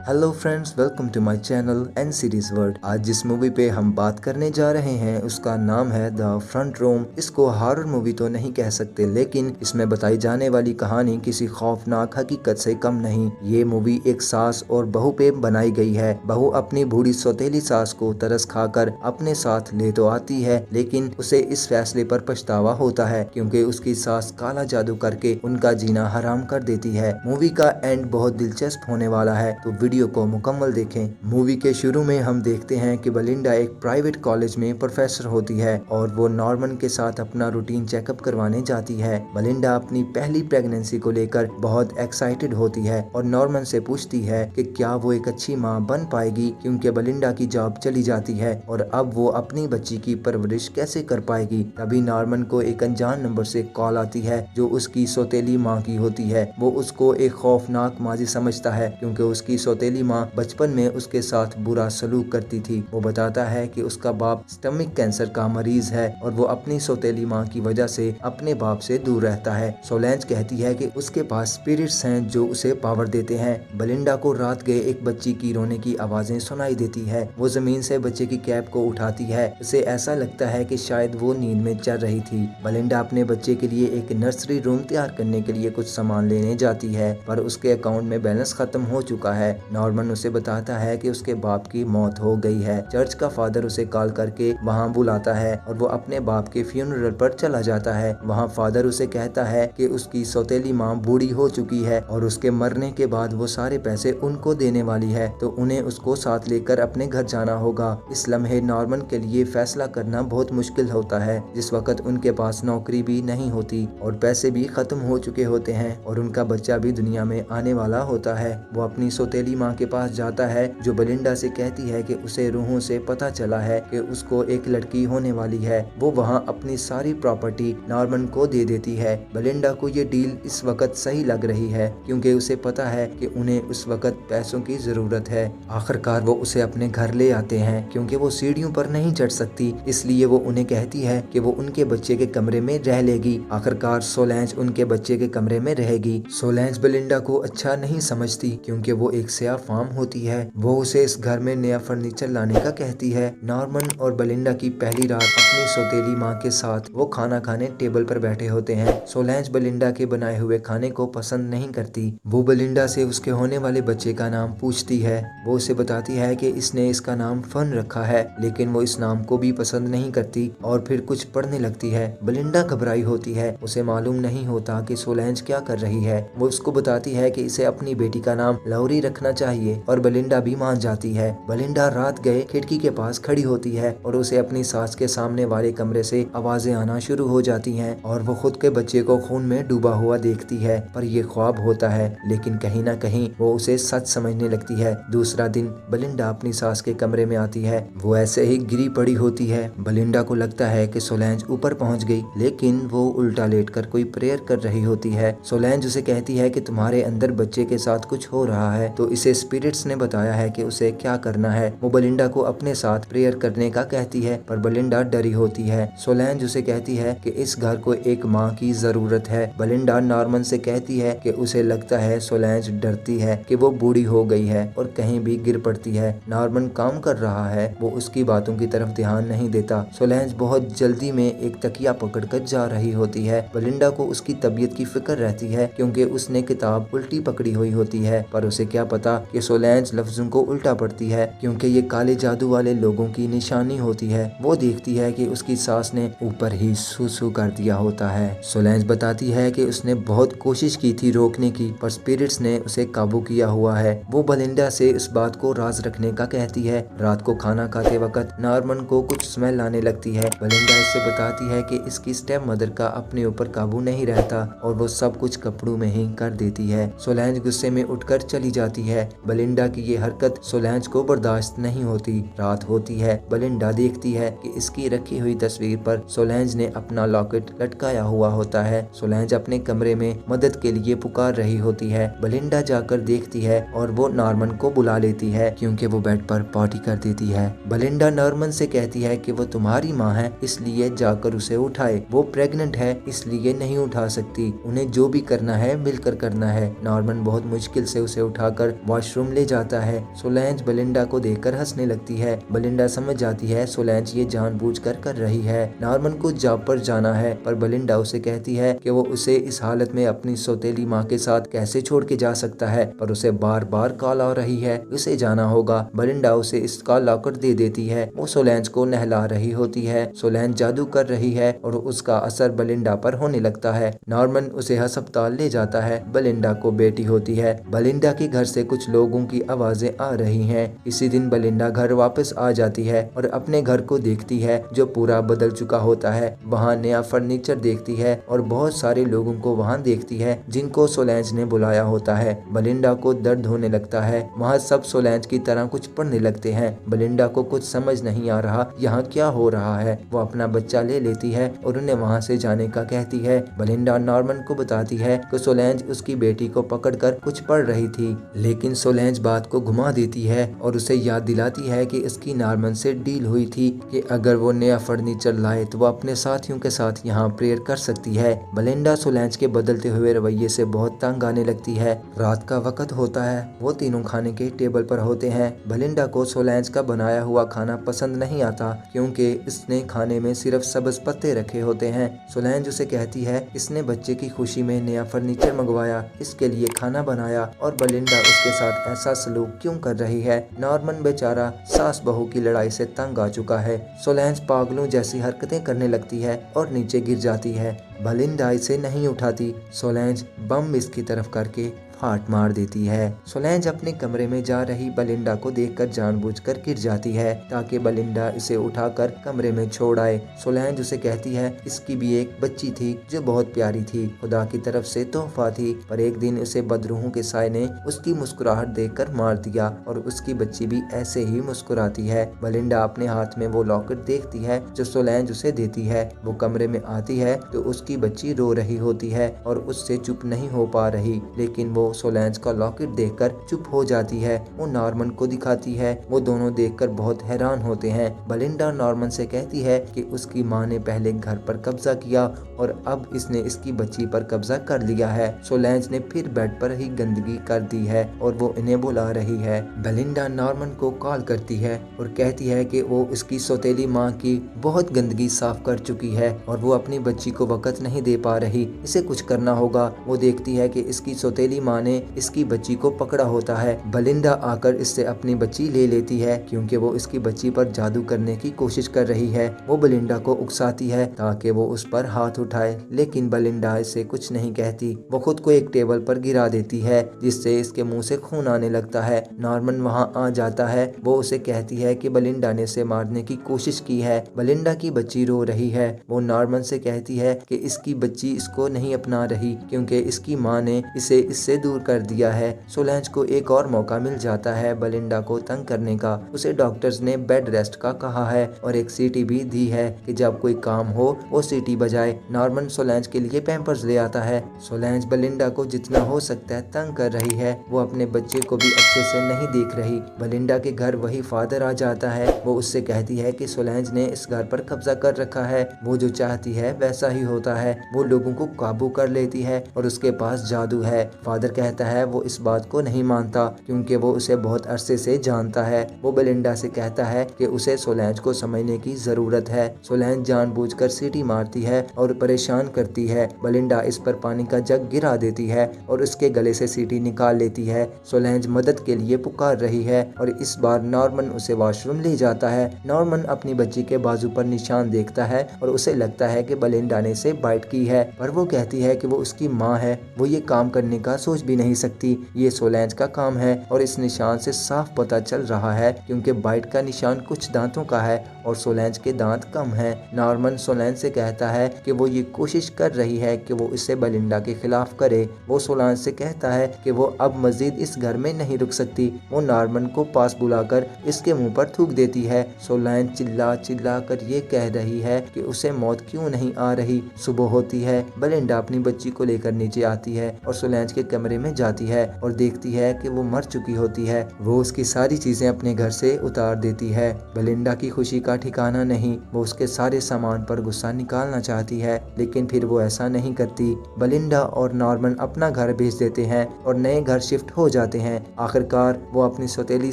Hello friends, welcome to my channel N series world. आज जिस movie पे हम बात करने जा रहे हैं उसका नाम है द फ्रंट रूम। इसको हॉरर मूवी तो नहीं कह सकते, लेकिन इसमें बताई जाने वाली कहानी किसी खौफनाक हकीकत से कम नहीं। ये मूवी एक सास और बहू पे बनाई गई है। बहू अपनी बूढ़ी सौतेली सास को तरस खाकर अपने साथ ले तो आती है, लेकिन उसे इस फैसले पर पछतावा होता है क्योंकि उसकी सास काला जादू करके उनका जीना हराम कर देती है। मूवी का एंड बहुत दिलचस्प होने वाला है, तो वीडियो को मुकम्मल देखें। मूवी के शुरू में हम देखते हैं कि बेलिंडा एक प्राइवेट कॉलेज में प्रोफेसर होती है और वो नॉर्मन के साथ अपना रूटीन चेकअप करवाने जाती है। बेलिंडा अपनी पहली प्रेगनेंसी को लेकर बहुत एक्साइटेड होती है और नॉर्मन से पूछती है कि क्या वो एक अच्छी माँ बन पाएगी, क्योंकि बेलिंडा की जॉब चली जाती है और अब वो अपनी बच्ची की परवरिश कैसे कर पाएगी। तभी नॉर्मन को एक अनजान नंबर से कॉल आती है जो उसकी सौतेली माँ की होती है। वो उसको एक खौफनाक माजी समझता है क्योंकि उसकी सौतेली माँ बचपन में उसके साथ बुरा सलूक करती थी। वो बताता है कि उसका बाप स्टमक कैंसर का मरीज है और वो अपनी सौतेली माँ की वजह से अपने बाप से दूर रहता है। सोलेंज कहती है कि उसके पास स्पिरिट्स हैं जो उसे पावर देते हैं। बेलिंडा को रात गए एक बच्ची की रोने की आवाजें सुनाई देती है। वो जमीन से बच्चे की कैप को उठाती है। उसे ऐसा लगता है कि शायद वो नींद में चल रही थी। बेलिंडा अपने बच्चे के लिए एक नर्सरी रूम तैयार करने के लिए कुछ सामान लेने जाती है, पर उसके अकाउंट में बैलेंस खत्म हो चुका है। नॉर्मन उसे बताता है कि उसके बाप की मौत हो गई है। चर्च का फादर उसे कॉल करके वहां बुलाता है और वो अपने बाप के फ्यूनरल पर चला जाता है। वहां फादर उसे कहता है कि उसकी सौतेली माँ बूढ़ी हो चुकी है और उसके मरने के बाद वो सारे पैसे उनको देने वाली है, तो उन्हें उसको साथ लेकर अपने घर जाना होगा। इस लम्हे नॉर्मन के लिए फैसला करना बहुत मुश्किल होता है। जिस वक्त उनके पास नौकरी भी नहीं होती और पैसे भी खत्म हो चुके होते हैं और उनका बच्चा भी दुनिया में आने वाला होता है। वो अपनी सौतेली माँ के पास जाता है जो बेलिंडा से कहती है कि उसे रूहों से पता चला है कि उसको एक लड़की होने वाली है। वो वहाँ अपनी सारी प्रॉपर्टी नॉर्मन को दे देती है। बेलिंडा को ये डील इस वक्त सही लग रही है क्योंकि उसे पता है कि उन्हें उस वक्त पैसों की जरूरत है। आखिरकार वो उसे अपने घर ले आते हैं क्योंकि वो सीढ़ियों पर नहीं चढ़ सकती, इसलिए वो उन्हें कहती है कि वो उनके बच्चे के कमरे में रह लेगी। आखिरकार सोलेंज उनके बच्चे के कमरे में रहेगी। सोलेंज बेलिंडा को अच्छा नहीं समझती क्योंकि वो एक सियाह फार्म होती है। वो उसे इस घर में नया फर्नीचर लाने का कहती है। नॉर्मन और बेलिंडा की पहली रात अपनी सौतेली माँ के साथ वो खाना खाने टेबल पर बैठे होते हैं। सोलेंज बेलिंडा के बनाए हुए खाने को पसंद नहीं करती। वो बेलिंडा से उसके होने वाले बच्चे का नाम पूछती है। वो उसे बताती है कि इसने इसका नाम फन रखा है, लेकिन वो इस नाम को भी पसंद नहीं करती और फिर कुछ पढ़ने लगती है। बेलिंडा घबराई होती है। उसे मालूम नहीं होता कि सोलेंज क्या कर रही है। वो उसको बताती है कि इसे अपनी बेटी का नाम लौरी रखना चाहिए और बेलिंडा भी मान जाती है। बेलिंडा रात गए खिड़की के पास खड़ी होती है और उसे अपनी सास के सामने वाले कमरे से आवाजें आना शुरू हो जाती हैं और वो खुद के बच्चे को खून में डूबा हुआ देखती है, पर ये ख्वाब होता है। लेकिन कहीं ना कहीं वो उसे सच समझने लगती है। दूसरा दिन बेलिंडा अपनी सास के कमरे में आती है। वो ऐसे ही गिरी पड़ी होती है। बेलिंडा को लगता है कि सोलेंज ऊपर पहुंच गई, लेकिन वो उल्टा लेटकर कोई प्रेयर कर रही होती है। सोलेंज उसे कहती है कि तुम्हारे अंदर बच्चे के साथ कुछ हो रहा है, तो इसे स्पिरिट्स ने बताया है कि उसे क्या करना है। वो बेलिंडा को अपने साथ प्रेयर करने का कहती है, पर बेलिंडा डरी होती है। सोलेंज उसे कहती है कि इस घर को एक माँ की जरूरत है। बेलिंडा नॉर्मन से कहती है कि उसे लगता है सोलेंज डरती है कि वो बूढ़ी हो गई है और कहीं भी गिर पड़ती है। नॉर्मन काम कर रहा है, वो उसकी बातों की तरफ ध्यान नहीं देता। सोलेंज बहुत जल्दी में एक तकिया पकड़कर जा रही होती है। बेलिंडा को उसकी तबीयत की फिक्र रहती है क्योंकि उसने किताब उल्टी पकड़ी हुई होती है, पर उसे क्या पता कि सोलेंज लफ्जों को उल्टा पढ़ती है क्योंकि ये काले जादू वाले लोगों की निशानी होती है। वो देखती है कि उसकी सास ने ऊपर ही सूसू कर दिया होता है। सोलेंज बताती है कि उसने बहुत कोशिश की थी रोकने की, पर स्पिरिट्स ने उसे काबू किया हुआ है। वो बेलिंडा से इस बात को राज रखने का कहती है। रात को खाना खाते वक्त नॉर्मन को कुछ स्मेल आने लगती है। बेलिंडा इससे बताती है कि इसकी स्टेप मदर का अपने ऊपर काबू नहीं रहता और वो सब कुछ कपड़ों में ही कर देती है। सोलेंज गुस्से में उठकर चली जाती है। बेलिंडा की ये हरकत सोलेंज को बर्दाश्त नहीं होती। रात होती है। बेलिंडा देखती है कि इसकी रखी हुई तस्वीर पर सोलेंज ने अपना लॉकेट लटकाया हुआ होता है। सोलेंज अपने कमरे में मदद के लिए पुकार रही होती है। बेलिंडा जाकर देखती है और वो नॉर्मन को बुला लेती है क्योंकि वो बेड पर पॉटी कर देती है। बेलिंडा नॉर्मन से कहती है कि वो तुम्हारी माँ है, इसलिए जाकर उसे उठाए। वो प्रेग्नेंट है, इसलिए नहीं उठा सकती। उन्हें जो भी करना है मिलकर करना है। नॉर्मन बहुत मुश्किल से उसे उठाकर वॉशरूम ले जाता है। सोलेंज बेलिंडा को देखकर हंसने लगती है। बेलिंडा समझ जाती है सोलेंज ये जानबूझकर कर रही है। नॉर्मन को जॉब पर जाना है, पर बेलिंडा उसे कहती है कि वो उसे इस हालत में अपनी सौतेली माँ के साथ कैसे छोड़ के जा सकता है, पर उसे बार बार कॉल आ रही है, उसे जाना होगा। बेलिंडा उसे इसका लॉकर दे देती है। वो सोलेंज को नहला रही होती है। सोलेंज जादू कर रही है और उसका असर बेलिंडा पर होने लगता है। नॉर्मन उसे अस्पताल ले जाता है। बेलिंडा को बेटी होती है। बेलिंडा के घर से कुछ लोगों की आवाजें आ रही हैं। इसी दिन बेलिंडा घर वापस आ जाती है और अपने घर को देखती है जो पूरा बदल चुका होता है। वहाँ नया फर्नीचर देखती है और बहुत सारे लोगों को वहाँ देखती है जिनको सोलेंज ने बुलाया होता है। बेलिंडा को दर्द होने लगता है। वहाँ सब सोलेंज की तरह कुछ पढ़ने लगते हैं। बेलिंडा को कुछ समझ नहीं आ रहा यहाँ क्या हो रहा है। वो अपना बच्चा ले लेती है और उन्हें वहाँ से जाने का कहती है। बेलिंडा नॉर्मन को बताती है कि सोलेंज उसकी बेटी को पकड़कर कुछ पढ़ रही थी, लेकिन सोलेंज बात को घुमा देती है और उसे याद दिलाती है कि इसकी नॉर्मन से डील हुई थी कि अगर वो नया फर्नीचर लाए तो वो अपने साथियों के साथ यहाँ प्रेयर कर सकती है। बेलिंडा सोलेंज के बदलते हुए रवैये से बहुत तंग आने लगती है। रात का वक्त होता है। वो तीनों खाने के टेबल पर होते हैं। बेलिंडा को सोलेंज का बनाया हुआ खाना पसंद नहीं आता क्योंकि इसने खाने में सिर्फ सब्ज पत्ते रखे होते हैं। सोलेंज उसे कहती है इसने बच्चे की खुशी में नया फर्नीचर मंगवाया, इसके लिए खाना बनाया और बेलिंडा उसके साथ ऐसा सलूक क्यों कर रही है। नॉर्मन बेचारा सास बहू की लड़ाई से तंग आ चुका है। सोलेंज पागलों जैसी हरकतें करने लगती है और नीचे गिर जाती है। बेलिंडा इसे नहीं उठाती। सोलेंज बम इसकी तरफ करके फाट मार देती है। सोलेंज अपने कमरे में जा रही बेलिंडा को देखकर जानबूझकर गिर जाती है ताकि बेलिंडा इसे उठाकर कमरे में छोड़ आए। सोलेंज उसे कहती है इसकी भी एक बच्ची थी जो बहुत प्यारी थी, खुदा की तरफ से तोहफा थी, पर एक दिन उसे बदरूहों के साए ने उसकी मुस्कुराहट देखकर मार दिया और उसकी बच्ची भी ऐसे ही मुस्कुराती है। बेलिंडा अपने हाथ में वो लॉकेट देखती है जो सोलेंज उसे देती है। वो कमरे में आती है तो उसकी बच्ची रो रही होती है और उससे चुप नहीं हो पा रही, लेकिन वो सोलेंज का लॉकेट देखकर चुप हो जाती है। वो नॉर्मन को दिखाती है। वो दोनों देखकर बहुत हैरान होते हैं। बेलिंडा नॉर्मन से कहती है कि उसकी माँ ने पहले घर पर कब्जा किया और अब इसने इसकी बच्ची पर कब्जा कर लिया है। सोलेंज ने फिर बेड पर ही गंदगी कर दी है और वो इन्हें बुला रही है। बेलिंडा नॉर्मन को कॉल करती है और कहती है कि वो इसकी सौतेली माँ की बहुत गंदगी साफ कर चुकी है और वो अपनी बच्ची को वक्त नहीं दे पा रही, इसे कुछ करना होगा। वो देखती है कि इसकी सौतेली माँ ने इसकी बच्ची को पकड़ा होता है। बेलिंडा आकर इससे अपनी बच्ची ले लेती है क्योंकि वो इसकी बच्ची पर जादू करने की कोशिश कर रही है। वो बेलिंडा को उकसाती है ताकि वो उस पर हाथ उठाए, लेकिन बेलिंडा इसे कुछ नहीं कहती। वो खुद को एक टेबल पर गिरा देती है जिससे इसके मुंह से खून आने लगता है। नॉर्मन वहाँ आ जाता है। वो उसे कहती है कि बेलिंडा ने इसे मारने की कोशिश की है। बेलिंडा की बच्ची रो रही है। वो नॉर्मन से कहती है कि इसकी बच्ची इसको नहीं अपना रही क्योंकि इसकी माँ ने इसे इससे दूर कर दिया है। सोलेंज को एक और मौका मिल जाता है बेलिंडा को तंग करने का। उसे डॉक्टर्स ने बेड रेस्ट का कहा है और एक सीटी भी दी है कि जब कोई काम हो वो सीटी बजाए। नॉर्मन सोलेंज के लिए पैम्पर्स ले आता है। सोलेंज बेलिंडा को जितना हो सकता है तंग कर रही है। वो अपने बच्चे को भी अच्छे से नहीं देख रही। बेलिंडा के घर वही फादर आ जाता है। वो उससे कहती है कि सोलेंज ने इस घर पर कब्जा कर रखा है, वो जो चाहती है वैसा ही होता है। वो लोगों को काबू कर लेती है और उसके पास जादू है। फादर कहता है वो इस बात को नहीं मानता क्योंकि वो उसे बहुत अरसे से जानता है। वो बेलिंडा से कहता है कि उसे सोलेंज को समझने की जरूरत है। सोलेंज जानबूझकर सीटी मारती है और परेशान करती है। बेलिंडा इस पर पानी का जग गिरा देती है और उसके गले से सीटी निकाल लेती है। सोलेंज मदद के लिए पुकार रही है और इस बार नॉर्मन उसे वॉशरूम ले जाता है। नॉर्मन अपनी बच्ची के बाजू पर निशान देखता है और उसे लगता है कि बेलिंडा ने इसे बाइट की है, पर वो कहती है कि वो उसकी माँ है, वो ये काम करने का सोच भी नहीं सकती। ये सोलेंज का काम है और इस निशान से साफ पता चल रहा है क्योंकि बाइट का निशान कुछ दांतों का है और सोलेंज के दांत कम हैं। नॉर्मन सोलेंज से कहता है कि वो ये कोशिश कर रही है कि वो इसे बेलिंडा के खिलाफ करे। वो सोलेंज से कहता है कि वो अब मजीद इस घर में नहीं रुक सकती। वो नॉर्मन को पास बुलाकर इसके मुंह पर थूक देती है। सोलेंज चिल्ला चिल्ला कर ये कह रही है कि उसे मौत क्यों नहीं आ रही। सुबह होती है। बेलिंडा अपनी बच्ची को लेकर नीचे आती है और सोलेंज के कमरे कमरे में जाती है और देखती है कि वो मर चुकी होती है। वो उसकी सारी चीजें अपने घर से उतार देती है। बेलिंडा की खुशी का ठिकाना नहीं। वो उसके सारे सामान पर गुस्सा निकालना चाहती है, लेकिन फिर वो ऐसा नहीं करती। बेलिंडा और नॉर्मन अपना घर भेज देते हैं और नए घर शिफ्ट हो जाते हैं। आखिरकार वो अपनी सौतेली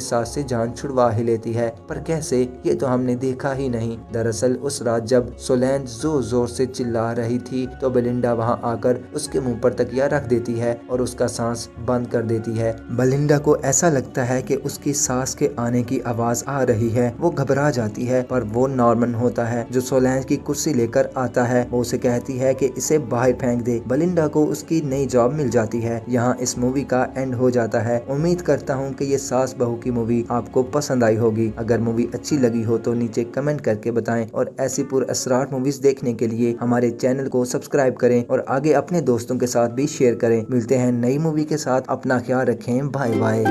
सास से जान छुड़वा ही लेती है, पर कैसे, ये तो हमने देखा ही नहीं। दरअसल उस रात जब सोलैंज जोर जोर से चिल्ला रही थी तो बेलिंडा वहां आकर उसके मुंह पर तकिया रख देती है और उसका सांस बंद कर देती है। बेलिंडा को ऐसा लगता है कि उसकी सास के आने की आवाज आ रही है। वो घबरा जाती है, पर वो नॉर्मन होता है जो सोलैंज की कुर्सी लेकर आता है। वो उसे कहती है कि इसे बाहर फेंक दे। बेलिंडा को उसकी नई जॉब मिल जाती है। यहाँ इस मूवी का एंड हो जाता है। उम्मीद करता हूँ कि ये सास बहू की मूवी आपको पसंद आई होगी। अगर मूवी अच्छी लगी हो तो नीचे कमेंट करके बताएं और ऐसी पुरअसरार मूवीज देखने के लिए हमारे चैनल को सब्सक्राइब करें और आगे अपने दोस्तों के साथ भी शेयर करें। मिलते हैं नई मूवी के साथ। अपना ख्याल रखें। Bye bye.